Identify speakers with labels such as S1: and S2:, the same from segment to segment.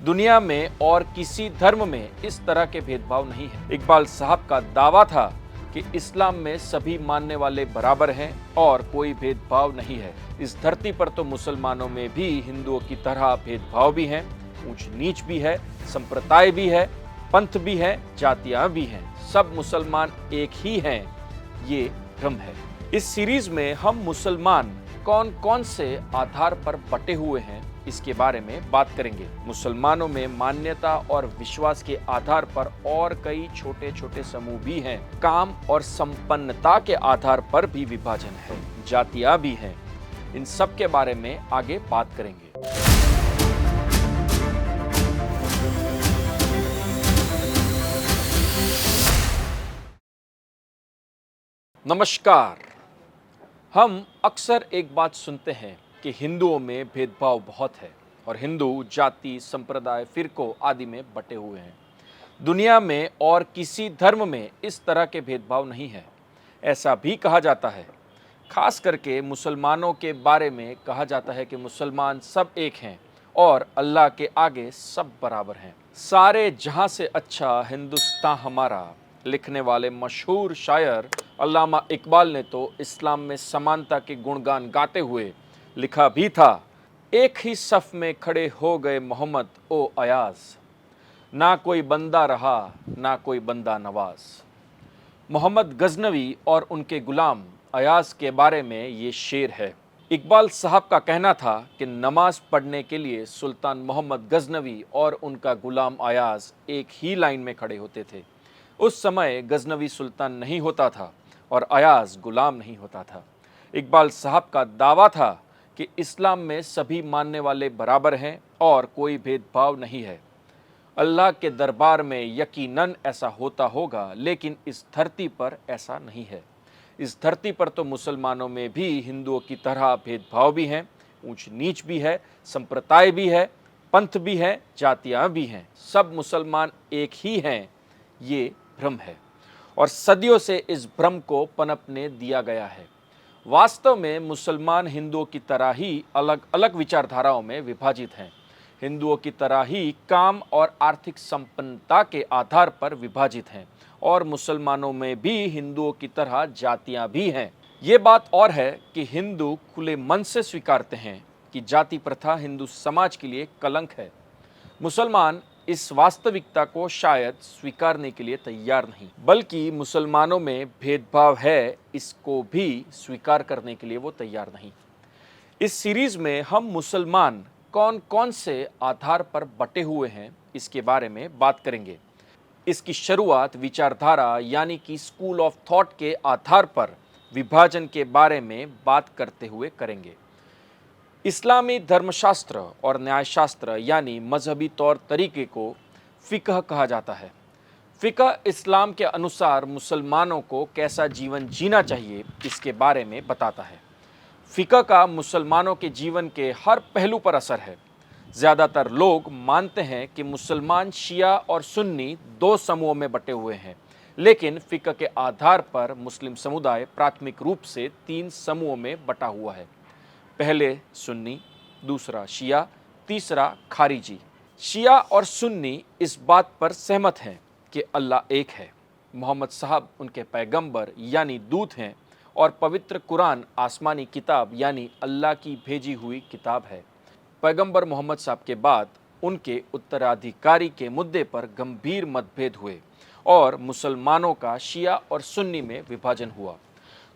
S1: दुनिया में और किसी धर्म में इस तरह के भेदभाव नहीं है। इकबाल साहब का दावा था कि इस्लाम में सभी मानने वाले बराबर हैं और कोई भेदभाव नहीं है। इस धरती पर तो मुसलमानों में भी हिंदुओं की तरह भेदभाव भी हैं, ऊंच नीच भी है, संप्रदाय भी है, पंथ भी है, जातियां भी हैं। सब मुसलमान एक ही हैं, ये भ्रम है। इस सीरीज में हम मुसलमान कौन कौन से आधार पर बटे हुए हैं इसके बारे में बात करेंगे। मुसलमानों में मान्यता और विश्वास के आधार पर और कई छोटे छोटे समूह भी हैं। काम और संपन्नता के आधार पर भी विभाजन है, जातियां भी हैं। इन सब के बारे में आगे बात करेंगे। नमस्कार। हम अक्सर एक बात सुनते हैं कि हिंदुओं में भेदभाव बहुत है और हिंदू जाति, संप्रदाय, फिरकों आदि में बटे हुए हैं। दुनिया में और किसी धर्म में इस तरह के भेदभाव नहीं है, ऐसा भी कहा जाता है। खास करके मुसलमानों के बारे में कहा जाता है कि मुसलमान सब एक हैं और अल्लाह के आगे सब बराबर हैं। सारे जहां से अच्छा हिंदुस्तान हमारा लिखने वाले मशहूर शायर अल्लामा इकबाल ने तो इस्लाम में समानता के गुणगान गाते हुए लिखा भी था, एक ही सफ में खड़े हो गए मोहम्मद ओ अयाज, ना कोई बंदा रहा ना कोई बंदा नवाज। मोहम्मद गजनवी और उनके गुलाम अयाज के बारे में ये शेर है। इकबाल साहब का कहना था कि नमाज पढ़ने के लिए सुल्तान मोहम्मद गजनवी और उनका गुलाम अयाज एक ही लाइन में खड़े होते थे। उस समय गजनवी सुल्तान नहीं होता था और अयाज गुलाम नहीं होता था। इकबाल साहब का दावा था कि इस्लाम में सभी मानने वाले बराबर हैं और कोई भेदभाव नहीं है। अल्लाह के दरबार में यकीनन ऐसा होता होगा, लेकिन इस धरती पर ऐसा नहीं है। इस धरती पर तो मुसलमानों में भी हिंदुओं की तरह भेदभाव भी हैं, ऊंच नीच भी है, संप्रदाय भी है, पंथ भी है, जातियां भी हैं। सब मुसलमान एक ही हैं, ये भ्रम है और सदियों से इस भ्रम को पनपने दिया गया है। वास्तव में मुसलमान हिंदुओं की तरह ही अलग अलग विचारधाराओं में विभाजित हैं। हिंदुओं की तरह ही काम और आर्थिक संपन्नता के आधार पर विभाजित हैं और मुसलमानों में भी हिंदुओं की तरह जातियां भी हैं। ये बात और है कि हिंदू खुले मन से स्वीकारते हैं कि जाति प्रथा हिंदू समाज के लिए कलंक है। मुसलमान इस वास्तविकता को शायद स्वीकारने के लिए तैयार नहीं, बल्कि मुसलमानों में भेदभाव है इसको भी स्वीकार करने के लिए वो तैयार नहीं। इस सीरीज में हम मुसलमान कौन कौन से आधार पर बटे हुए हैं इसके बारे में बात करेंगे। इसकी शुरुआत विचारधारा यानी कि स्कूल ऑफ थॉट के आधार पर विभाजन के बारे में बात करते हुए करेंगे। इस्लामी धर्मशास्त्र और न्यायशास्त्र यानी मजहबी तौर तरीके को फ़िक़्ह कहा जाता है। फ़िक़्ह इस्लाम के अनुसार मुसलमानों को कैसा जीवन जीना चाहिए इसके बारे में बताता है। फ़िक़्ह का मुसलमानों के जीवन के हर पहलू पर असर है। ज़्यादातर लोग मानते हैं कि मुसलमान शिया और सुन्नी दो समूहों में बटे हुए हैं, लेकिन फ़िक़्ह के आधार पर मुस्लिम समुदाय प्राथमिक रूप से 3 समूहों में बटा हुआ है। पहले सुन्नी, दूसरा शिया, तीसरा खारिजी। शिया और सुन्नी इस बात पर सहमत हैं कि अल्लाह एक है, मोहम्मद साहब उनके पैगंबर यानी दूत हैं और पवित्र कुरान आसमानी किताब यानी अल्लाह की भेजी हुई किताब है। पैगंबर मोहम्मद साहब के बाद उनके उत्तराधिकारी के मुद्दे पर गंभीर मतभेद हुए और मुसलमानों का शिया और सुन्नी में विभाजन हुआ।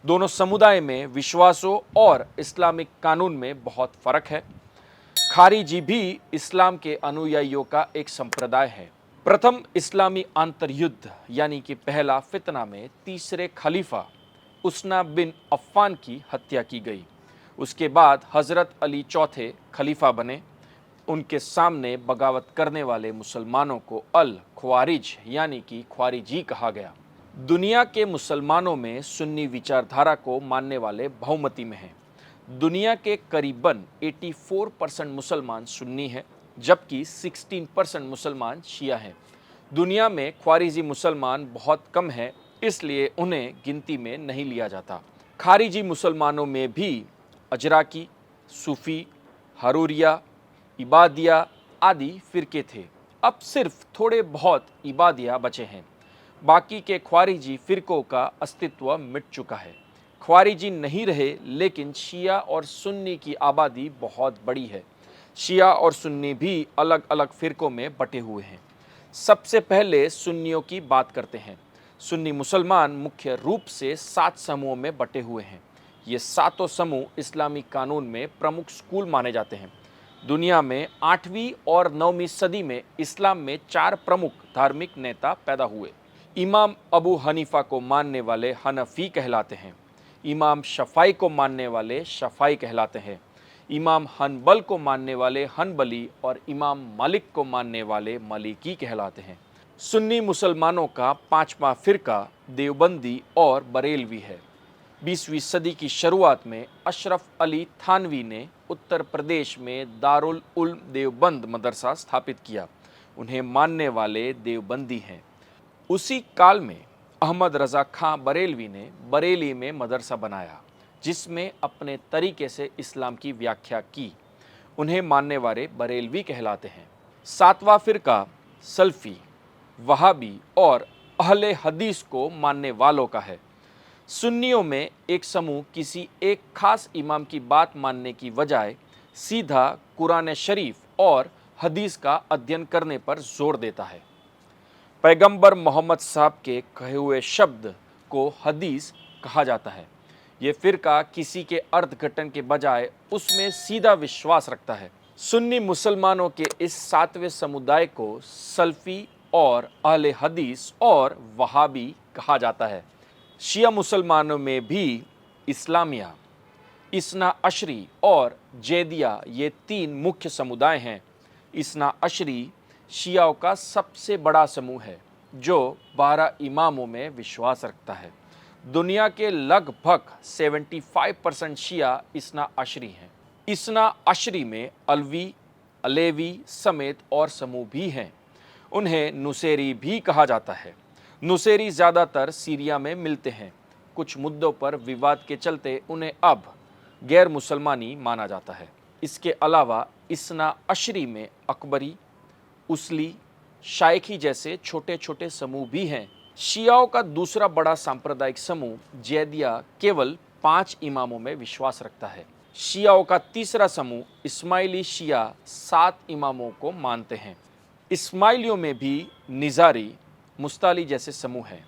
S1: दोनों समुदाय में विश्वासों और इस्लामिक कानून में बहुत फर्क है। खारिजी भी इस्लाम के अनुयायियों का एक संप्रदाय है। प्रथम इस्लामी आंतरयुद्ध यानी कि पहला फितना में तीसरे खलीफा उस्ना बिन अफ़्फ़ान की हत्या की गई। उसके बाद हज़रत अली चौथे खलीफा बने। उनके सामने बगावत करने वाले मुसलमानों को अल ख्वारिज यानी कि ख्वारिजी कहा गया। दुनिया के मुसलमानों में सुन्नी विचारधारा को मानने वाले बहुमती में हैं। दुनिया के करीबन 84% मुसलमान सुन्नी हैं, जबकि 16% मुसलमान शिया हैं। दुनिया में ख्वारिजी मुसलमान बहुत कम हैं, इसलिए उन्हें गिनती में नहीं लिया जाता। खारिजी मुसलमानों में भी अजराकी, सूफ़ी, हरूरिया, इबादिया, आदि फिरके थे। अब सिर्फ थोड़े बहुत इबादिया बचे हैं। बाकी के ख्वारिजी फिरकों का अस्तित्व मिट चुका है। ख्वारिजी नहीं रहे, लेकिन शिया और सुन्नी की आबादी बहुत बड़ी है। शिया और सुन्नी भी अलग अलग फिरकों में बटे हुए हैं। सबसे पहले सुन्नियों की बात करते हैं। सुन्नी मुसलमान मुख्य रूप से 7 समूहों में बटे हुए हैं। ये सातों समूह इस्लामी कानून में प्रमुख स्कूल माने जाते हैं। दुनिया में 8वीं और 9वीं सदी में इस्लाम में 4 प्रमुख धार्मिक नेता पैदा हुए। इमाम अबू हनीफा को मानने वाले हनफी कहलाते हैं। इमाम शफ़ाई को मानने वाले शफ़ाई कहलाते हैं। इमाम हनबल को मानने वाले हनबली और इमाम मालिक को मानने वाले मलिकी कहलाते हैं। सुन्नी मुसलमानों का 5वां फिरका देवबंदी और बरेलवी है। 20वीं सदी की शुरुआत में अशरफ अली थानवी ने उत्तर प्रदेश में दारुल उल्म देवबंद मदरसा स्थापित किया। उन्हें मानने वाले देवबंदी हैं। उसी काल में अहमद रज़ा खां बरेलवी ने बरेली में मदरसा बनाया, जिसमें अपने तरीके से इस्लाम की व्याख्या की। उन्हें मानने वाले बरेलवी कहलाते हैं। 7वां फिरका सल्फी, वहाबी और अहले हदीस को मानने वालों का है। सुन्नियों में एक समूह किसी एक खास इमाम की बात मानने की बजाय सीधा कुरान शरीफ और हदीस का अध्ययन करने पर जोर देता है। पैगंबर मोहम्मद साहब के कहे हुए शब्द को हदीस कहा जाता है। ये फिरका किसी के अर्थघटन के बजाय उसमें सीधा विश्वास रखता है। सुन्नी मुसलमानों के इस 7वें समुदाय को सल्फी और अहले हदीस और वहाबी कहा जाता है। शिया मुसलमानों में भी इस्लामिया, इस्ना अशरी और जैदिया ये 3 मुख्य समुदाय हैं। इस्ना अशरी शियाओं का सबसे बड़ा समूह है, जो 12 इमामों में विश्वास रखता है। दुनिया के लगभग 75% शिया इस्ना अशरी हैं। इस्ना अशरी में अलवी, अलेवी समेत और समूह भी हैं। उन्हें नुसेरी भी कहा जाता है। नुसेरी ज़्यादातर सीरिया में मिलते हैं। कुछ मुद्दों पर विवाद के चलते उन्हें अब गैर मुसलमानी माना जाता है। इसके अलावा इस्ना अशरी में अकबरी, उसली, शाइखी जैसे छोटे छोटे समूह भी हैं। शियाओं का दूसरा बड़ा सांप्रदायिक समूह जैदिया केवल 5 इमामों में विश्वास रखता है। शियाओं का तीसरा समूह इस्माइली शिया 7 इमामों को मानते हैं। इस्माइलियों में भी निजारी, मुस्ताली जैसे समूह हैं।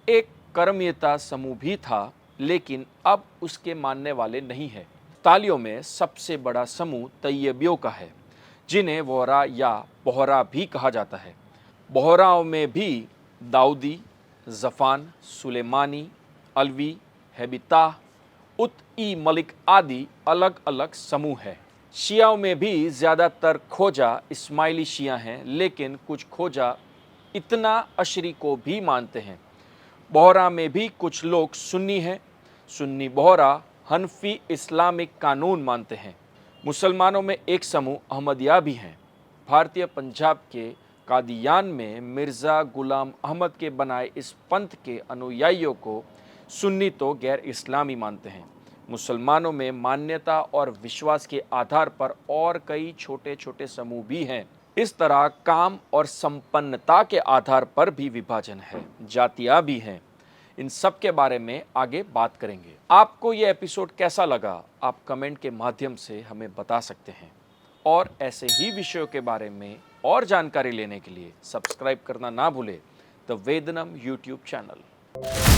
S1: एक करमियता समूह भी था, लेकिन अब उसके मानने वाले नहीं है। तालियों में सबसे बड़ा समूह तैयबियों का है, जिन्हें वोहरा या बोहरा भी कहा जाता है। बोहराओं में भी दाऊदी, जफ़ान, सुलेमानी, अलवी, हेबिता, उत-ई मलिक आदि अलग अलग समूह है। शियाओं में भी ज़्यादातर खोजा इस्माइली शिया हैं, लेकिन कुछ खोजा इतना अशरी को भी मानते हैं। बोहरा में भी कुछ लोग सुन्नी हैं। सुन्नी बोहरा हनफी इस्लामिक कानून मानते हैं। मुसलमानों में एक समूह अहमदिया भी हैं। भारतीय पंजाब के कादियान में मिर्ज़ा गुलाम अहमद के बनाए इस पंथ के अनुयायियों को सुन्नी तो गैर इस्लामी मानते हैं। मुसलमानों में मान्यता और विश्वास के आधार पर और कई छोटे छोटे समूह भी हैं। इस तरह काम और संपन्नता के आधार पर भी विभाजन है, जातियां भी हैं। इन सब के बारे में आगे बात करेंगे। आपको ये एपिसोड कैसा लगा, आप कमेंट के माध्यम से हमें बता सकते हैं। और ऐसे ही विषयों के बारे में और जानकारी लेने के लिए सब्सक्राइब करना ना भूलें द वेदनम यूट्यूब चैनल।